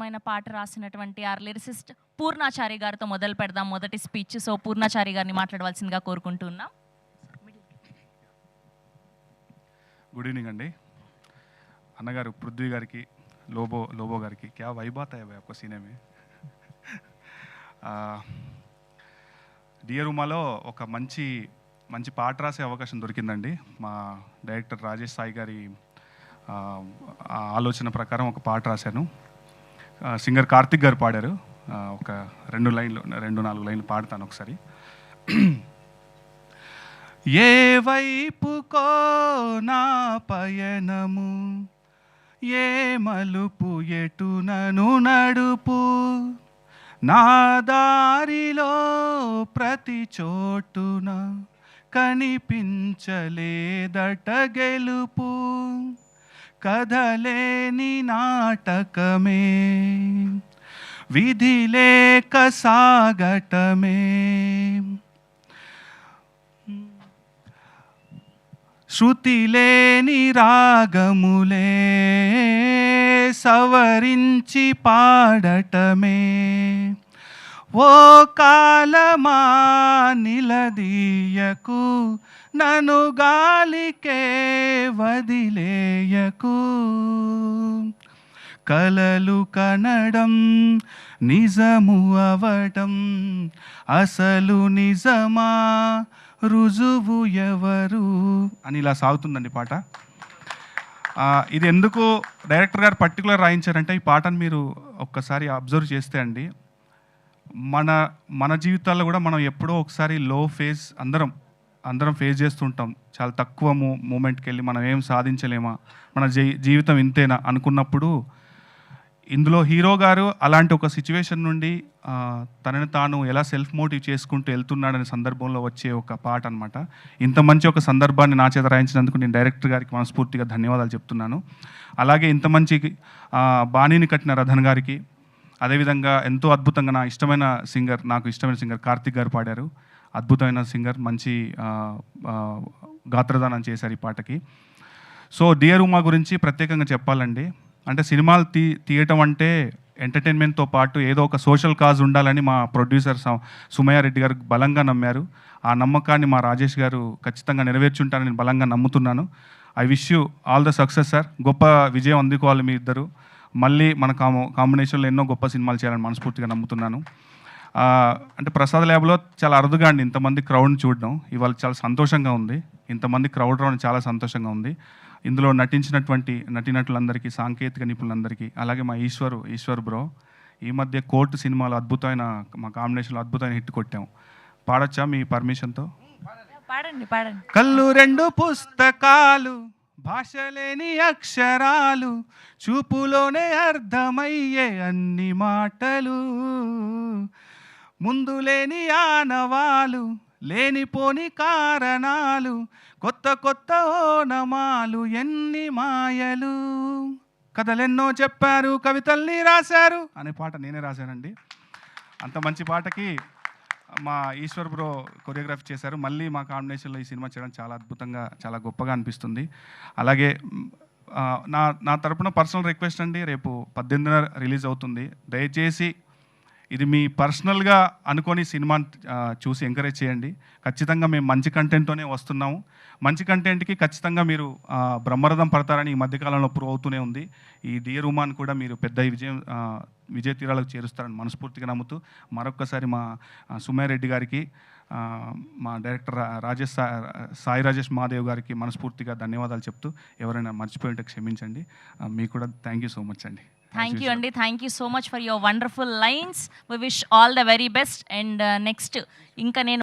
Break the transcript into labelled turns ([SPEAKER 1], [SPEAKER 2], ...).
[SPEAKER 1] అద్భుతమైన పాట రాసినటువంటి ఆర్ లిరిసిస్ట్ పూర్ణాచారి గారితో మొదలు పెడదాం మొదటి స్పీచ్. సో పూర్ణాచారి గారిని మాట్లాడవలసిందిగా కోరుకుంటున్నాం.
[SPEAKER 2] గుడ్ ఈవినింగ్ అండి. అన్నగారు పృథ్వీ గారికి, లోబో గారికి క్యా వైబాత్ అయ్యా ఒక సినిమా డియర్ ఉమాలో ఒక మంచి పాట రాసే అవకాశం దొరికిందండి. మా డైరెక్టర్ రాజేష్ సాయి గారి ఆలోచన ప్రకారం ఒక పాట రాశాను. సింగర్ కార్తిక్ గారు పాడారు. ఒక 2-4 లైన్లు పాడతాను ఒకసారి. ఏ వైపుకో నా పయనము, ఏ మలుపు ఎటు నను నడుపు, నా దారిలో ప్రతి చోటున కనిపించలేదట గెలుపు, కదలేని నాటకమే విధి లేక సాగటమే, శృతి లేని రాగములే సవరించి పాడటమే, ఓ కాలమా నిలదీయకు, నన్ను గాలికే వదిలేయకు, కలలు కనడం నిజము అవడం అసలు నిజమా, రుజువు ఎవరు అని ఇలా సాగుతుందండి పాట. ఇది ఎందుకు డైరెక్టర్ గారు పర్టికులర్ రాయించారంటే, ఈ పాటను మీరు ఒక్కసారి అబ్జర్వ్ చేస్తే అండి, మన జీవితాల్లో కూడా మనం ఎప్పుడో ఒకసారి లో ఫేజ్ అందరం ఫేస్ చేస్తుంటాం. చాలా తక్కువ మూమెంట్కి వెళ్ళి మనం ఏం సాధించలేమా, మన జీవితం ఇంతేనా అనుకున్నప్పుడు ఇందులో హీరో గారు అలాంటి ఒక సిచ్యువేషన్ నుండి తనని తాను ఎలా సెల్ఫ్ మోటివ్ చేసుకుంటూ వెళ్తున్నాడనే సందర్భంలో వచ్చే ఒక పాట అనమాట. ఇంత మంచి ఒక సందర్భాన్ని నా చేత రాయించినందుకు నేను డైరెక్టర్ గారికి మనస్ఫూర్తిగా ధన్యవాదాలు చెప్తున్నాను. అలాగే ఇంత మంచి బాణీని కట్టిన రథన్ గారికి, అదేవిధంగా ఎంతో అద్భుతంగా నాకు ఇష్టమైన సింగర్ కార్తిక్ గారు పాడారు. అద్భుతమైన సింగర్, మంచి గాత్రదానం చేశారు ఈ పాటకి. సో డియర్ ఉమా గురించి ప్రత్యేకంగా చెప్పాలండి. అంటే సినిమాలు తీయటం అంటే ఎంటర్టైన్మెంట్తో పాటు ఏదో ఒక సోషల్ కాజ్ ఉండాలని మా ప్రొడ్యూసర్ సుమయారెడ్డి గారు బలంగా నమ్మారు. ఆ నమ్మకాన్ని మా రాజేష్ గారు ఖచ్చితంగా నెరవేర్చుంటారని నేను బలంగా నమ్ముతున్నాను. I wish you all the success sir. గొప్ప విజయం అందుకోవాలి మీ ఇద్దరు. మళ్ళీ మన కాంబినేషన్లో ఎన్నో గొప్ప సినిమాలు చేయాలని మనస్ఫూర్తిగా నమ్ముతున్నాను. అంటే ప్రసాద్ ల్యాబ్లో చాలా అరుదుగా అండి ఇంతమంది క్రౌడ్ని చూడడం. ఇవాళ చాలా సంతోషంగా ఉంది. ఇంతమంది క్రౌడ్ రావడం చాలా సంతోషంగా ఉంది. ఇందులో నటించినటువంటి నటీనటులందరికీ, సాంకేతిక నిపుణులందరికీ, అలాగే మా ఈశ్వర్ బ్రో, ఈ మధ్య కోర్టు సినిమాలో అద్భుతమైన మా కాంబినేషన్లో అద్భుతమైన హిట్ కొట్టాం. పాడొచ్చా మీ పర్మిషన్తో?
[SPEAKER 1] పాడండి.
[SPEAKER 2] కళ్ళు 2 పుస్తకాలు, భాష లేని అక్షరాలు, చూపులోనే అర్థమయ్యే అన్ని మాటలు, ముందు లేని ఆనవాలు, లేనిపోని కారణాలు, కొత్త ఓనమాలు, ఎన్ని మాయలు, కథలెన్నో చెప్పారు, కవితల్ని రాశారు అనే పాట నేనే రాశానండి. అంత మంచి పాటకి మా ఈశ్వర్ బ్రో కొరియోగ్రఫీ చేశారు. మళ్ళీ మా కాంబినేషన్లో ఈ సినిమా చేయడం చాలా అద్భుతంగా, చాలా గొప్పగా అనిపిస్తుంది. అలాగే నా తరపున పర్సనల్ రిక్వెస్ట్ అండి, రేపు 18న రిలీజ్ అవుతుంది. దయచేసి ఇది మీ పర్సనల్గా అనుకొని సినిమాని చూసి ఎంకరేజ్ చేయండి. ఖచ్చితంగా మేము మంచి కంటెంట్తోనే వస్తున్నాము. మంచి కంటెంట్కి ఖచ్చితంగా మీరు బ్రహ్మరథం పడతారని ఈ మధ్యకాలంలో ప్రూవ్ అవుతూనే ఉంది. ఈ డియర్ ఉమాన్ కూడా మీరు పెద్ద విజయ తీరాలకు చేరుస్తారని మనస్ఫూర్తిగా నమ్ముతూ మరొక్కసారి మా సుమయారెడ్డి గారికి, మా డైరెక్టర్ సాయి రాజేష్ మహాదేవ్ గారికి మనస్ఫూర్తిగా ధన్యవాదాలు చెప్తూ, ఎవరైనా మర్చిపోయింటే క్షమించండి. మీకు కూడా థ్యాంక్ యూ సో మచ్ అండి.
[SPEAKER 1] Thank you so much for your wonderful lines. We wish all the very best. And next, ఇంకా నేను